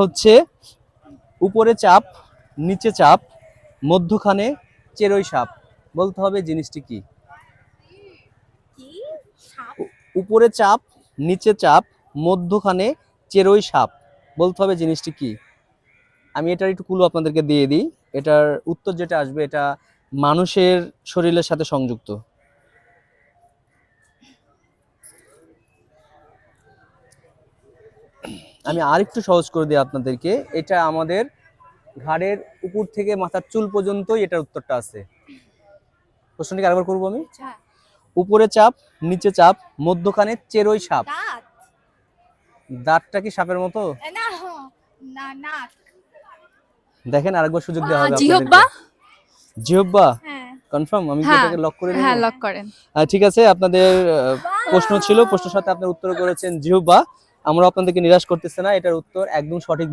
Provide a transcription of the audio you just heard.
হচ্ছে উপরে চাপ, নিচে চাপ, মধ্যখানে চেরোই সাপ। বলতে হবে জিনিসটি কি? উপরে চাপ, নিচে চাপ, মধ্যখানে চেরোই সাপ। বলতে হবে জিনিসটি কি? আমি এটার একটু ক্লু আপনাদেরকে দিয়ে দিই। এটার উত্তর যেটা আসবে এটা মানুষের শরীরের সাথে সংযুক্ত। আমি আরেকটু সহজ করে দিই আপনাদেরকে। এটা আমাদের ঘাড়ের উপর থেকে মাথার চুল পর্যন্তই এটার উত্তরটা আছে। প্রশ্নটিকে আরেকবার করবো আমি। উপরে চাপ, নিচে চাপ, মধ্যখানে চেরোই সাপ। দাঁতটা কি সাপের মতো? দেখেন আরেকবার সুযোগ দেওয়া হবে জিহ্বা। জিহ্বা কনফার্ম? আমি কি এটাকে লক করে দেব? হ্যাঁ, লক করেন। ঠিক আছে, আপনাদের প্রশ্ন ছিল, প্রশ্নের সাথে আপনার উত্তর করেছেন জিহ্বা। আমরা আপনাদেরকে নিরাশ করতেছি না, এটার উত্তর একদম সঠিক।